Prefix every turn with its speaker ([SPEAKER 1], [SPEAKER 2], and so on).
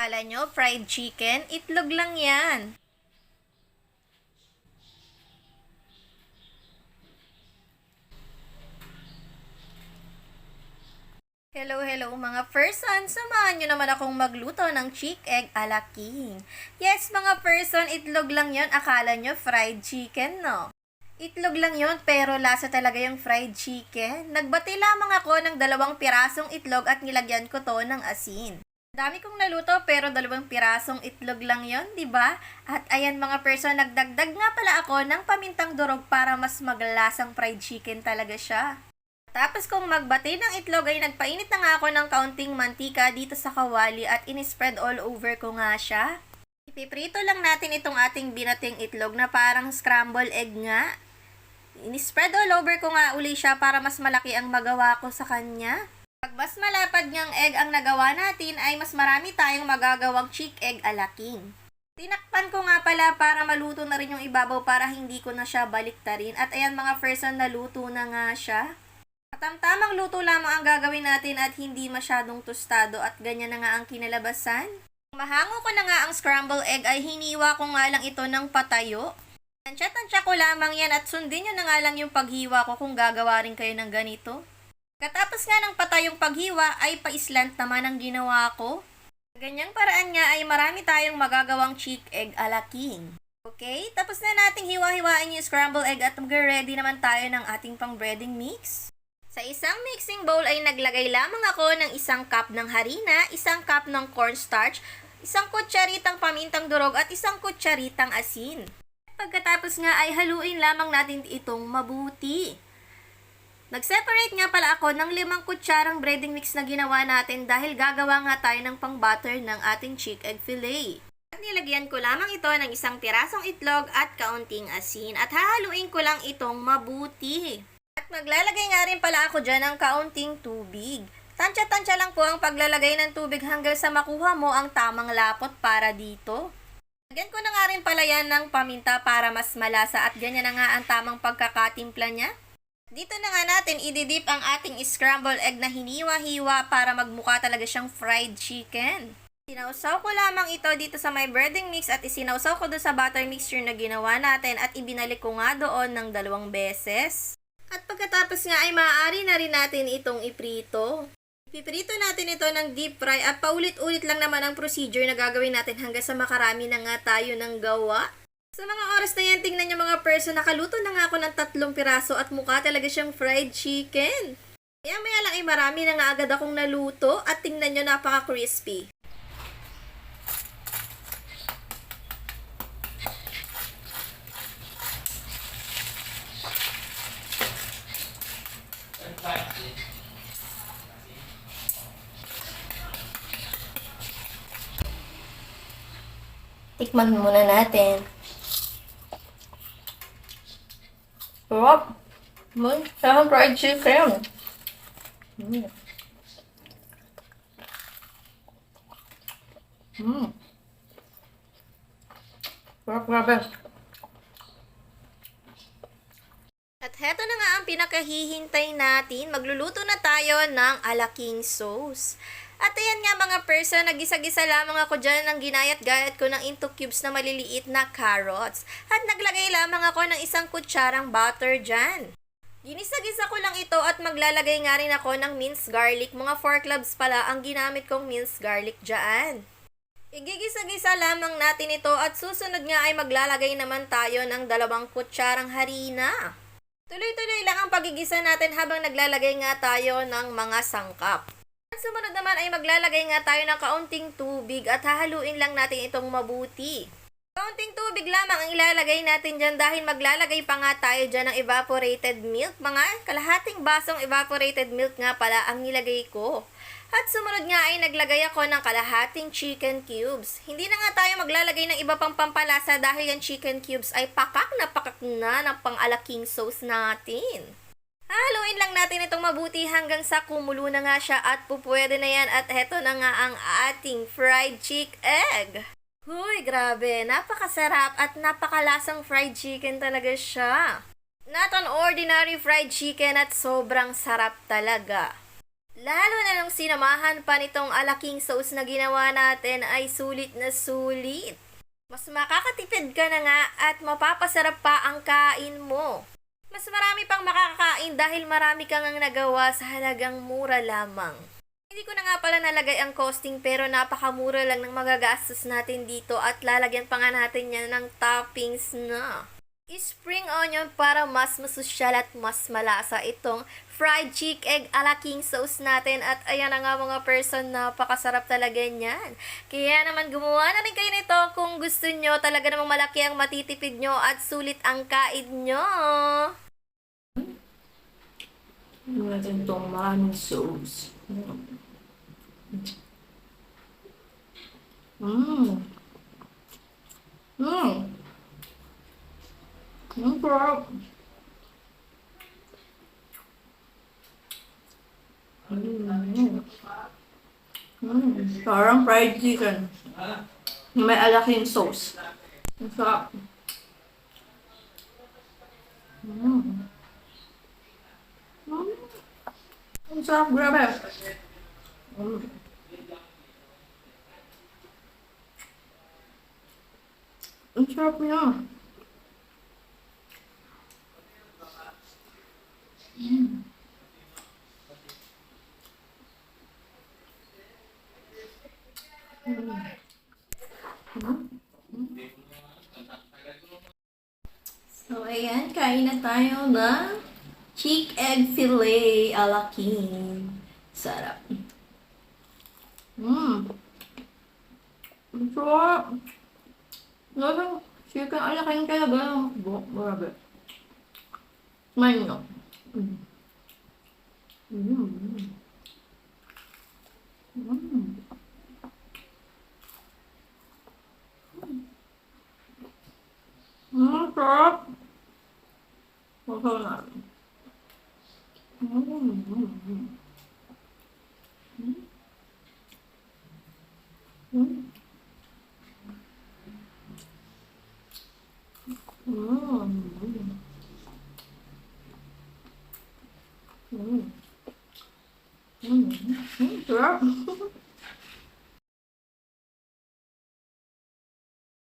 [SPEAKER 1] Akala nyo fried chicken? Itlog lang yan. Hello, hello mga person! Samahan nyo naman akong magluto ng chick egg ala king. Yes mga person, itlog lang yon. Akala nyo fried chicken, no? Itlog lang yon pero lasa talaga yung fried chicken. Nagbati lamang ako ng 2 pirasong itlog at nilagyan ko to ng asin. Dami kong naluto pero 2 pirasong itlog lang yon, di ba? At ayan mga person, nagdagdag nga pala ako ng pamintang durog para mas maglasang fried chicken talaga siya. Tapos kung magbati ng itlog ay nagpainit na nga ako ng kaunting mantika dito sa kawali at in-spread all over ko nga siya. Ipiprito lang natin itong ating binating itlog na parang scramble egg nga. In-spread all over ko nga uli siya para mas malaki ang magawa ko sa kanya. Pag mas malapad niyang egg ang nagawa natin ay mas marami tayong magagawang chick egg ala king. Tinakpan ko nga pala para maluto na rin yung ibabaw para hindi ko na siya baliktarin. At ayan mga person, naluto na nga siya. Tamtamang luto lamang ang gagawin natin at hindi masyadong tostado at ganyan na nga ang kinalabasan. Mahango ko na nga ang scramble egg ay hiniwa ko nga lang ito ng patayo. Tansya-tansya ko lamang yan at sundin nyo na nga lang yung paghiwa ko kung gagawa rin kayo ng ganito. Katapos nga ng patayong paghiwa ay pa-islant naman ang ginawa ko. Sa ganyang paraan nga ay marami tayong magagawang chick egg ala king. Okay, tapos na nating hiwa-hiwain yung scramble egg at mag-ready naman tayo ng ating pang breading mix. Sa isang mixing bowl ay naglagay lamang ako ng 1 cup ng harina, 1 cup ng cornstarch, 1 kutsaritang pamintang durog at 1 kutsaritang asin. Pagkatapos nga ay haluin lamang natin itong mabuti. Nag-separate nga pala ako ng 5 kutsarang breading mix na ginawa natin dahil gagawa nga tayo ng pang-butter ng ating chick egg fillet. At nilagyan ko lamang ito ng 1 pirasong itlog at kaunting asin at hahaluin ko lang itong mabuti. At maglalagay nga rin pala ako dyan ng kaunting tubig. Tansya-tansya lang po ang paglalagay ng tubig hanggang sa makuha mo ang tamang lapot para dito. Lagyan ko na nga rin pala yan ng paminta para mas malasa at ganyan na nga ang tamang pagkakatimpla niya. Dito na nga natin ididip ang ating scrambled egg na hiniwa-hiwa para magmukha talaga siyang fried chicken. Sinausaw ko lamang ito dito sa my breading mix at isinausaw ko doon sa butter mixture na ginawa natin at ibinalik ko nga doon ng 2 beses. At pagkatapos nga ay maaari na rin natin itong iprito. Ipiprito natin ito ng deep fry at paulit-ulit lang naman ang procedure na gagawin natin hanggang sa makarami na nga tayo ng gawa. Sa mga oras na yan, tingnan nyo mga person, nakaluto na nga ako ng 3 piraso at mukha talaga siyang fried chicken. Kaya maya lang ay marami na nga agad akong naluto at tingnan nyo, napaka-crispy. Tikman muna natin. Sarap! Sarap fried chicken! Sarap, grabe! At heto na nga ang pinakahihintay natin. Magluluto na tayo ng ala king sauce. At ayan nga mga person, nagisa-gisa lamang ako dyan ng ginayat-gayat ko ng into cubes na maliliit na carrots. At naglagay lamang ako ng 1 kutsarang butter dyan. Ginisa-gisa ko lang ito at maglalagay nga rin ako ng minced garlic. Mga 4 cloves pala ang ginamit kong minced garlic dyan. Igigisa-gisa lamang natin ito at susunod nga ay maglalagay naman tayo ng 2 kutsarang harina. Tuloy-tuloy lang ang pagigisa natin habang naglalagay nga tayo ng mga sangkap. Sumunod naman ay maglalagay nga tayo ng kaunting tubig at hahaluin lang natin itong mabuti. Kaunting tubig lamang ang ilalagay natin dyan dahil maglalagay pa nga tayo dyan ng evaporated milk. Mga kalahating basong evaporated milk nga pala ang nilagay ko. At sumunod nga ay naglagay ako ng kalahating chicken cubes. Hindi na nga tayo maglalagay ng iba pang pampalasa dahil yung chicken cubes ay pakak na ng pang-ala king sauce natin. Haluin lang natin itong mabuti hanggang sa kumulo na nga siya at pupwede na yan at heto na nga ang ating fried chick egg. Huy, grabe, napakasarap at napakalasang fried chicken talaga siya. Not an ordinary fried chicken at sobrang sarap talaga. Lalo na nung sinamahan pa nitong alaking sauce na ginawa natin ay sulit na sulit. Mas makakatipid ka na nga at mapapasarap pa ang kain mo. Mas marami pang makakakain dahil marami kang ang nagawa sa halagang mura lamang. Hindi ko na nga pala nalagay ang costing pero napakamura lang ng magagastos natin dito at lalagyan pa nga natin yan ng toppings na. Spring onion para mas masosyal at mas malasa itong fried chick egg ala king sauce natin at ayan na nga mga person, napakasarap talaga niyan. Kaya naman gumawa na rin kayo nito kung gusto nyo, talaga namang malaki ang matitipid nyo at sulit ang kain nyo.
[SPEAKER 2] Natin itong maraming sauce. Mmm. Mmm. Ang sarap. Parang fried chicken. May alaking sauce. Ang sarap. Ang sarap, grabe. Ang sarap niya.
[SPEAKER 1] So, ayan, kain na tayo ng chick egg fillet ala king. Sarap.
[SPEAKER 2] Ang sarap. Lasang chicken alaking talaga. Grabe. Kumain nyo. Ang sarap. Masarap na. Sarap.